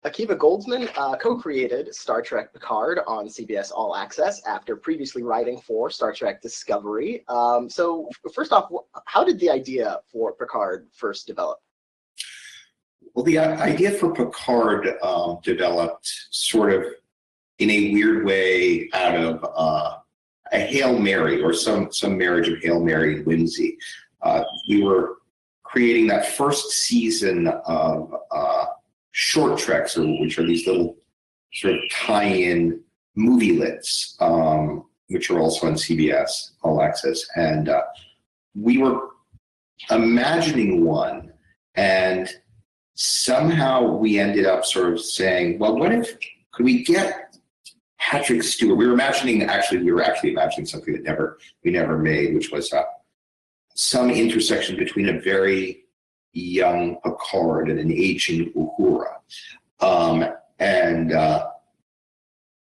Akiva Goldsman co-created Star Trek Picard on CBS All Access after previously writing for Star Trek Discovery. So first off, how did the idea for Picard first develop? Well, the idea for Picard developed sort of in a weird way out of a Hail Mary, or some marriage of Hail Mary and whimsy. We were creating that first season of short treks, which are these little sort of tie-in movie-lets, which are also on CBS All Access. And we were imagining one, and somehow we ended up sort of saying, well, could we get Patrick Stewart? We were actually imagining something that we never made, which was some intersection between a very young Picard and an aging Uhura.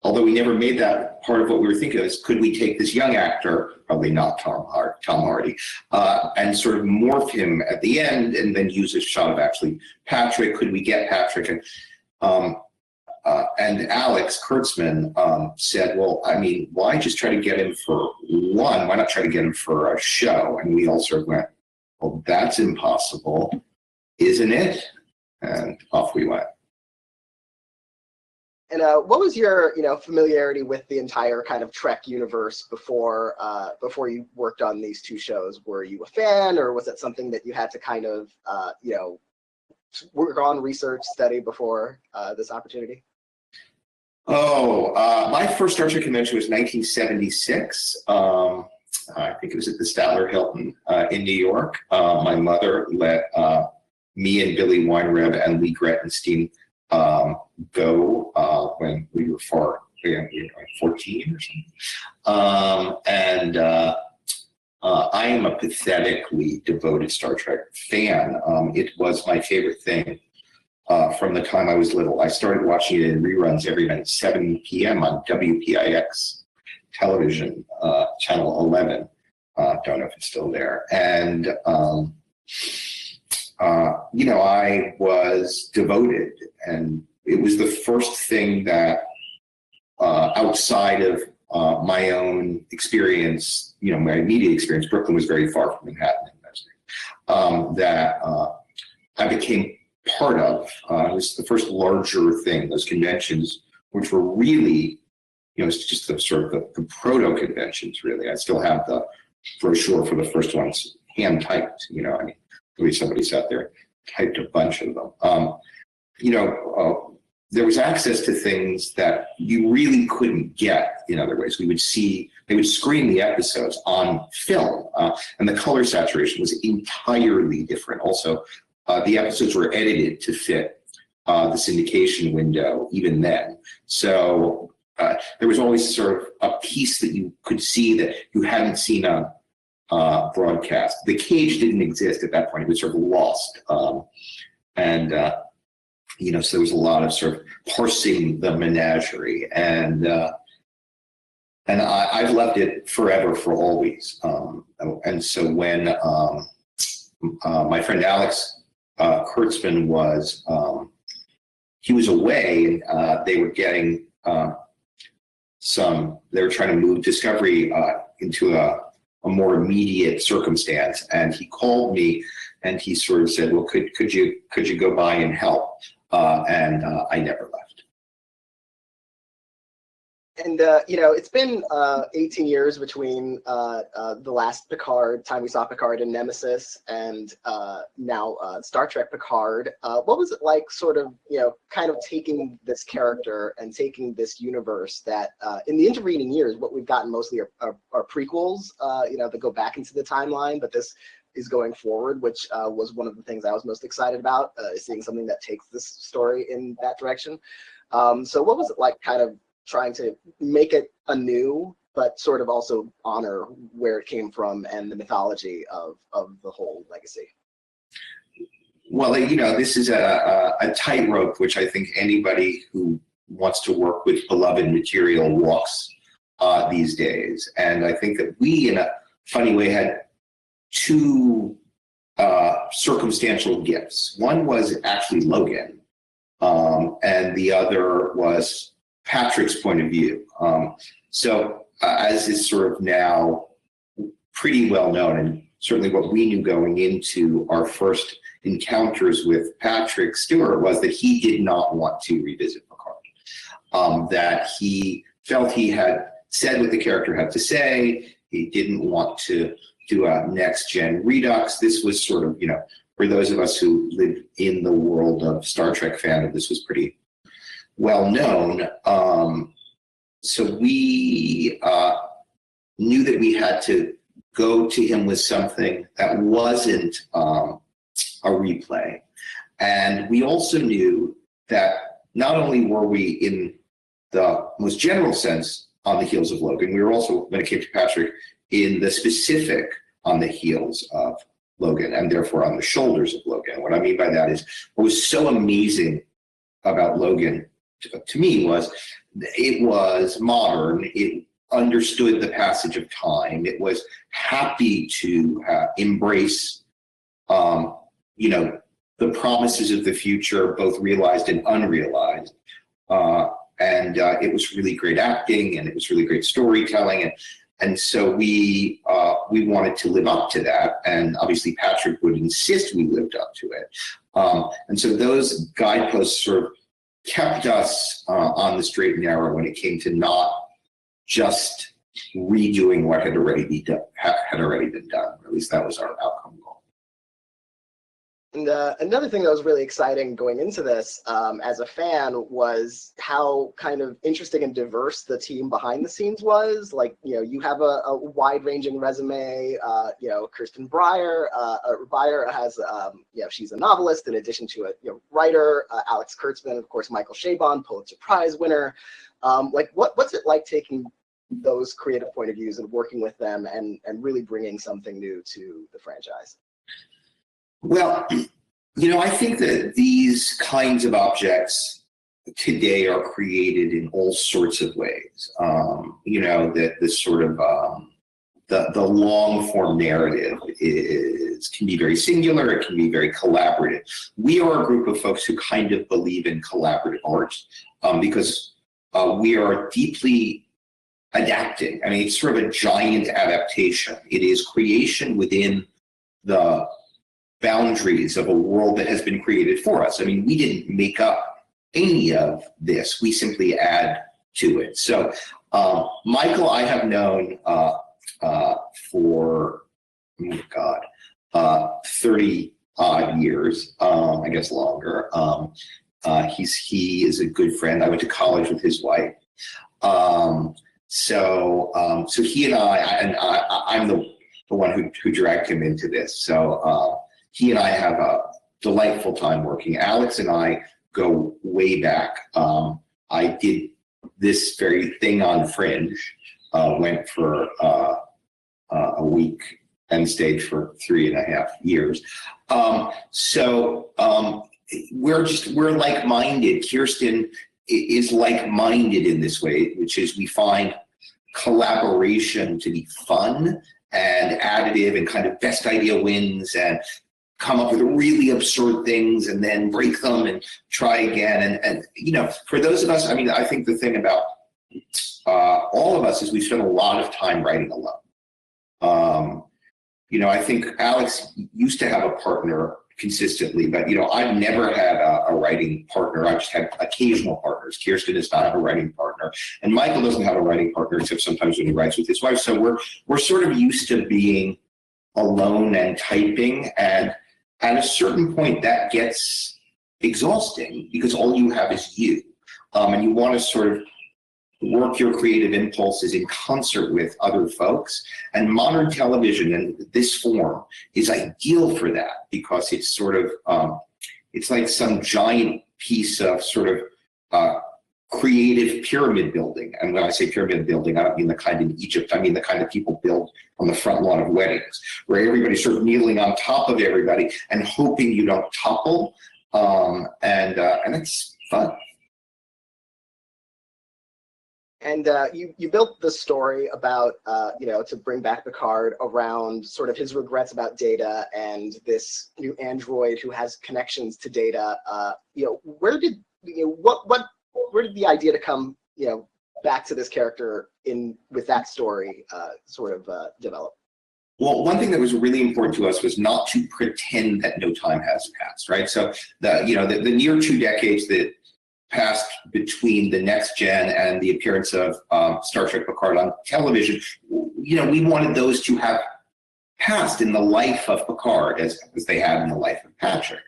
Although we never made that part of what we were thinking of, is could we take this young actor, probably not Tom Hardy, and sort of morph him at the end and then use a shot of actually Patrick? Could we get Patrick? And Alex Kurtzman said, well, I mean, why just try to get him for one? Why not try to get him for a show? And we all sort of went, well, that's impossible, isn't it? And off we went. And what was your, familiarity with the entire kind of Trek universe before you worked on these two shows? Were you a fan, or was it something that you had to kind of, work on, research, study before this opportunity? My first Star Trek convention was 1976. I think it was at the Statler Hilton in New York. My mother let me and Billy Weinreb and Lee Grettenstein go when we were 14 or something. I am a pathetically devoted Star Trek fan. It was my favorite thing from the time I was little. I started watching it in reruns every night at 7 p.m. on WPIX television, channel 11. Don't know if it's still there. And, I was devoted, and it was the first thing that outside of my own experience, my immediate experience, Brooklyn was very far from Manhattan, that I became part of. It was the first larger thing, those conventions, which were really, it's just the sort of the proto conventions, really. I still have the brochure for the first ones hand typed, maybe somebody sat there, typed a bunch of them. There was access to things that you really couldn't get in other ways. They would screen the episodes on film, and the color saturation was entirely different. Also, the episodes were edited to fit the syndication window even then. So there was always sort of a piece that you could see that you hadn't seen on broadcast. The cage didn't exist at that point. It was sort of lost. So there was a lot of sort of parsing the menagerie. And I've loved it forever, for always. And so when my friend Alex Kurtzman he was away, and they were getting they were trying to move Discovery into a more immediate circumstance, and he called me and he sort of said, well, could you go by and help? And I never left. And, it's been 18 years between the last Picard, time we saw Picard in Nemesis, and now Star Trek Picard. What was it like sort of, kind of taking this character and taking this universe that in the intervening years, what we've gotten mostly are prequels, that go back into the timeline, but this is going forward, which was one of the things I was most excited about, is seeing something that takes this story in that direction. So what was it like kind of trying to make it anew, but sort of also honor where it came from and the mythology of the whole legacy? Well, this is a tightrope, which I think anybody who wants to work with beloved material walks these days. And I think that we, in a funny way, had two circumstantial gifts. One was actually Logan, and the other was Patrick's point of view. So as is sort of now pretty well known, and certainly what we knew going into our first encounters with Patrick Stewart was that he did not want to revisit Picard, that he felt he had said what the character had to say. He didn't want to do a next-gen redux. This was sort of, for those of us who lived in the world of Star Trek fandom, this was pretty well known. So we knew that we had to go to him with something that wasn't a replay. And we also knew that not only were we in the most general sense on the heels of Logan, we were also, when it came to Patrick, in the specific on the heels of Logan, and therefore on the shoulders of Logan. What I mean by that is what was so amazing about Logan to me was it was modern. It understood the passage of time. It was happy to embrace, the promises of the future, both realized and unrealized. And it was really great acting, and it was really great storytelling, and so we wanted to live up to that, and obviously Patrick would insist we lived up to it. And so those guideposts sort of kept us on the straight and narrow when it came to not just redoing what had already been done, or at least that was our outcome goal. And another thing that was really exciting going into this as a fan was how kind of interesting and diverse the team behind the scenes was. Like, you have a wide-ranging resume. Kirsten Breyer has, she's a novelist in addition to a writer. Alex Kurtzman, of course, Michael Chabon, Pulitzer Prize winner. What's it like taking those creative point of views and working with them and really bringing something new to the franchise? Well, I think that these kinds of objects today are created in all sorts of ways. That this sort of the long form narrative can be very singular. It can be very collaborative. We are a group of folks who kind of believe in collaborative art because we are deeply adapting. I mean, it's sort of a giant adaptation. It is creation within the boundaries of a world that has been created for us. I mean, we didn't make up any of this. We simply add to it. So Michael, I have known for, 30 odd years, I guess longer. He is a good friend. I went to college with his wife. So he and I'm the one who dragged him into this. So he and I have a delightful time working. Alex and I go way back. I did this very thing on Fringe, went for a week and stayed for 3.5 years. We're like-minded. Kirsten is like-minded in this way, which is we find collaboration to be fun and additive and kind of best idea wins and come up with really absurd things and then break them and try again. And for those of us, I mean, I think the thing about all of us is we spend a lot of time writing alone. I think Alex used to have a partner consistently, but I've never had a writing partner. I've just had occasional partners. Kirsten does not have a writing partner, and Michael doesn't have a writing partner except sometimes when he writes with his wife. So we're sort of used to being alone and typing, and at a certain point that gets exhausting because all you have is you, and you want to sort of work your creative impulses in concert with other folks. And modern television and this form is ideal for that because it's sort of, it's like some giant piece of sort of creative pyramid building. And when I say pyramid building, I don't mean the kind in Egypt. I mean the kind of people build on the front lawn of weddings, where everybody's sort of kneeling on top of everybody and hoping you don't topple. And it's fun. And you built the story about, to bring back Picard around sort of his regrets about Data and this new android who has connections to Data. Where did where did the idea to come, back to this character with that story develop? Well, one thing that was really important to us was not to pretend that no time has passed, right? So the near 2 decades that passed between the next gen and the appearance of Star Trek Picard on television, we wanted those to have passed in the life of Picard as they had in the life of Patrick.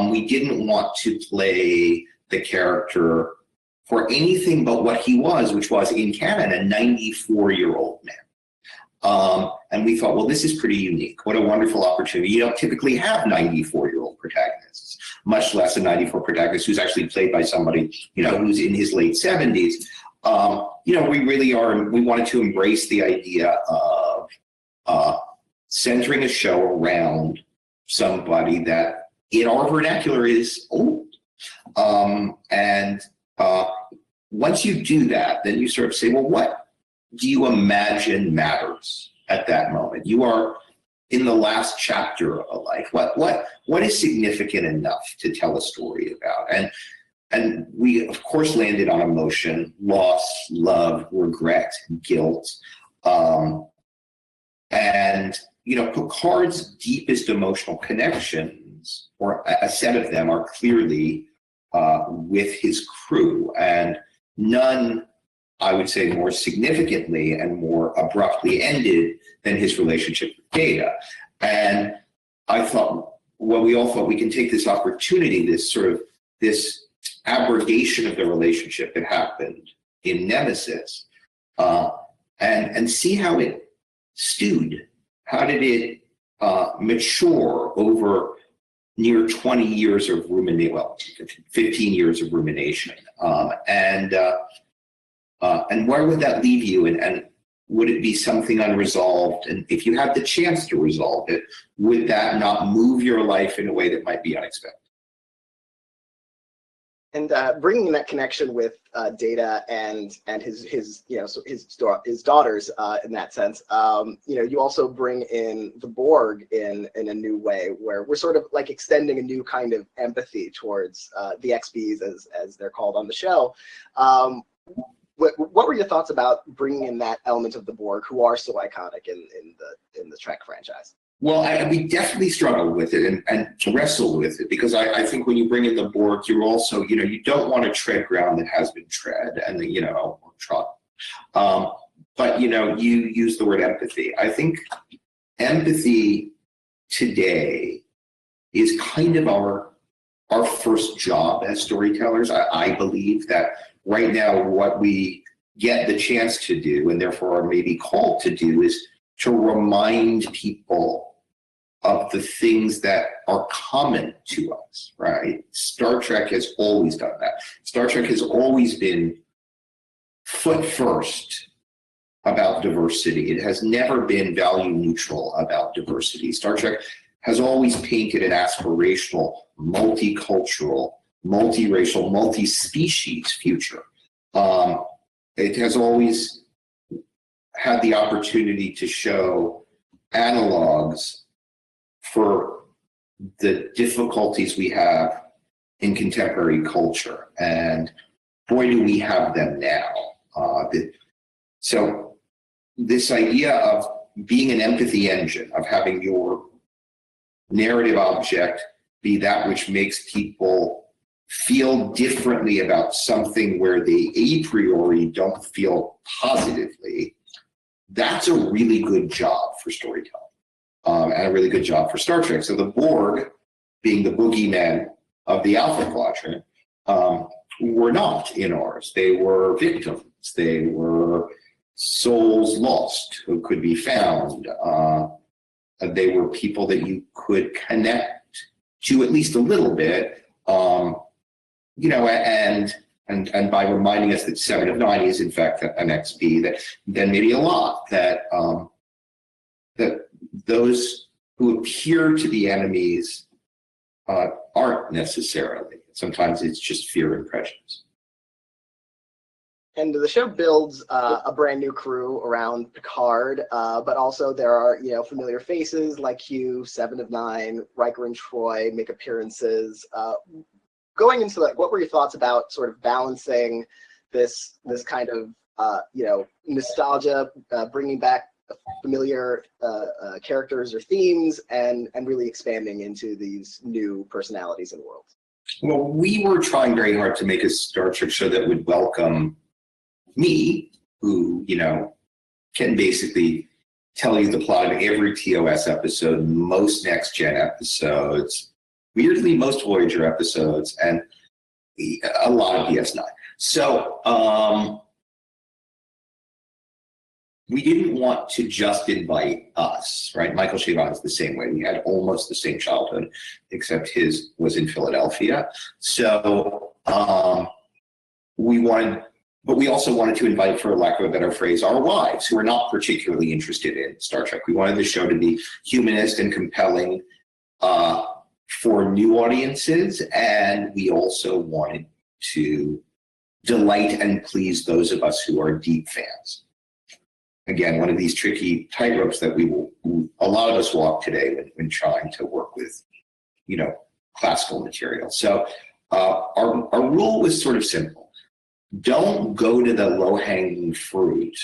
We didn't want to play the character for anything but what he was, which was in canon a 94-year-old man. And we thought, well, this is pretty unique. What a wonderful opportunity. You don't typically have 94-year-old protagonists, much less a 94 protagonist who's actually played by somebody, who's in his late 70s. We wanted to embrace the idea of centering a show around somebody that in our vernacular is old. Once you do that, then you sort of say, well, what do you imagine matters at that moment? You are in the last chapter of a life. What is significant enough to tell a story about? And we, of course, landed on emotion, loss, love, regret, guilt. Picard's deepest emotional connections, or a set of them, are clearly with his crew, and none, I would say, more significantly and more abruptly ended than his relationship with Data. And we all thought we can take this opportunity, this abrogation of the relationship that happened in Nemesis, and see how it stewed. How did it mature over near 20 years of rumination, 15 years of rumination, and where would that leave you? And would it be something unresolved? And if you had the chance to resolve it, would that not move your life in a way that might be unexpected? And bringing that connection with Data and his daughters in that sense, you also bring in the Borg in a new way, where we're sort of like extending a new kind of empathy towards the XBs as they're called on the show. What were your thoughts about bringing in that element of the Borg, who are so iconic in the Trek franchise? Well, we definitely struggled with it and wrestled with it, because I think when you bring in the Borg, you're also, you don't want to tread ground that has been tread and, trod. But, you use the word empathy. I think empathy today is kind of our first job as storytellers. I believe that right now what we get the chance to do, and therefore are maybe called to do, is to remind people of the things that are common to us, right? Star Trek has always done that. Star Trek has always been foot first about diversity. It has never been value neutral about diversity. Star Trek has always painted an aspirational, multicultural, multiracial, multi-species future. It has always had the opportunity to show analogs for the difficulties we have in contemporary culture. And boy, do we have them now. So this idea of being an empathy engine, of having your narrative object be that which makes people feel differently about something where they a priori don't feel positively, that's a really good job for storytelling. And a really good job for Star Trek. So the Borg, being the boogeymen of the Alpha Quadrant, were not in ours. They were victims. They were souls lost who could be found. They were people that you could connect to at least a little bit, and by reminding us that 7 of 9 is in fact an XB, that then maybe a lot, that those who appear to be enemies aren't necessarily. Sometimes it's just fear and prejudice. And the show builds a brand new crew around Picard, but also there are familiar faces like Q, 7 of 9, Riker and Troy make appearances. going into like, what were your thoughts about sort of balancing this kind of nostalgia, bringing back familiar characters or themes, and really expanding into these new personalities in the world? Well, we were trying very hard to make a Star Trek show that would welcome me, who, can basically tell you the plot of every TOS episode, most Next Gen episodes, weirdly most Voyager episodes, and a lot of DS9. So we didn't want to just invite us, right? Michael Chabon is the same way. We had almost the same childhood, except his was in Philadelphia. So but we also wanted to invite, for lack of a better phrase, our wives, who are not particularly interested in Star Trek. We wanted the show to be humanist and compelling for new audiences, and we also wanted to delight and please those of us who are deep fans. Again, one of these tricky tightropes that a lot of us walk today when trying to work with, classical material. So our rule was sort of simple. Don't go to the low-hanging fruit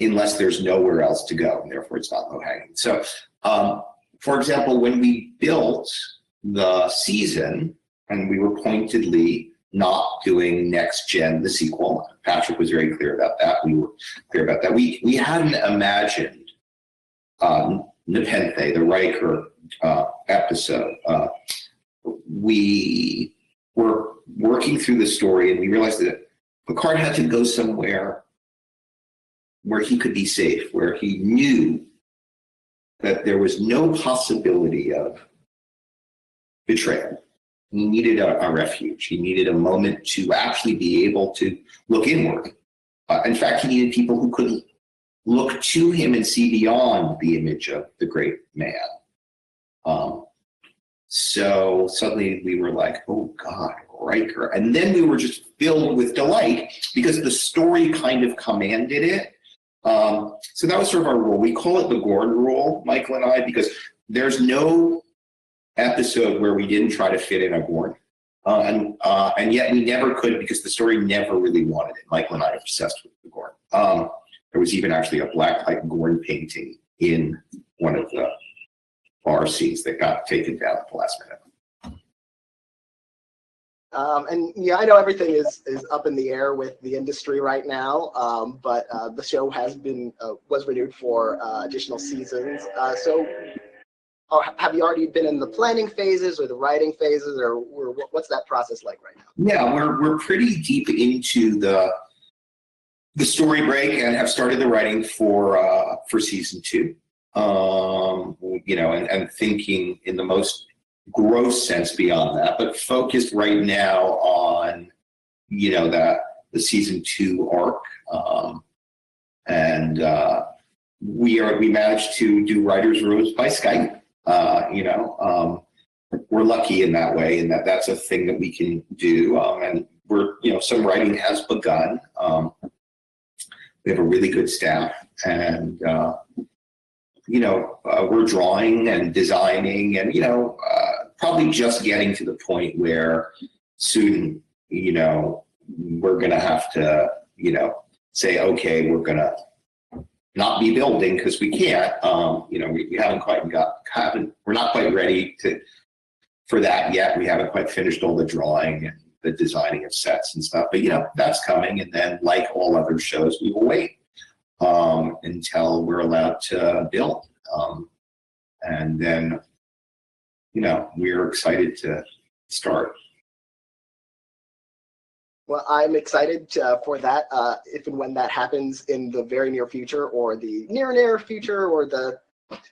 unless there's nowhere else to go, and therefore it's not low-hanging. So, for example, when we built the season, and we were pointedly not doing Next Gen, the sequel, Patrick was very clear about that. We were clear about that. We hadn't imagined Nepenthe, the Riker episode. We were working through the story, and we realized that Picard had to go somewhere where he could be safe, where he knew that there was no possibility of betrayal. He needed a refuge. He needed a moment to actually be able to look inward. In fact, he needed people who could look to him and see beyond the image of the great man. So suddenly we were like, oh God, Riker. And then we were just filled with delight because the story kind of commanded it. So that was sort of our rule. We call it the Gorn rule, Michael and I, because there's no episode where we didn't try to fit in a Gorn. And yet we never could because the story never really wanted it. Michael and I are obsessed with the Gorn. There was even actually a black light Gorn painting in one of the bar scenes that got taken down at the last minute. And yeah, I know everything is up in the air with the industry right now, but the show has been was renewed for additional seasons. So have you already been in the planning phases or the writing phases, or what's that process like right now? Yeah, we're pretty deep into the story break and have started the writing for season 2. And thinking in the most gross sense beyond that, but focused right now on, the season 2 arc. We managed to do writers' rooms by Skype. We're lucky in that way, and that's a thing that we can do. And we're, some writing has begun. We have a really good staff, and we're drawing and designing, and probably just getting to the point where soon, we're going to have to, say, okay, we're going to not be building because we can't. We haven't quite we're not quite ready for that yet. We haven't quite finished all the drawing and the designing of sets and stuff. But that's coming, and then, like all other shows, we will wait until we're allowed to build. And then, we're excited to start. Well, I'm excited for that, if and when that happens in the very near future, or the near future, or the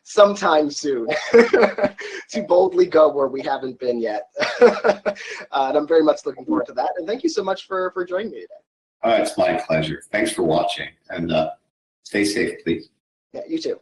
sometime soon, to boldly go where we haven't been yet. And I'm very much looking forward to that. And thank you so much for joining me today. It's my pleasure. Thanks for watching, and stay safe, please. Yeah, you too.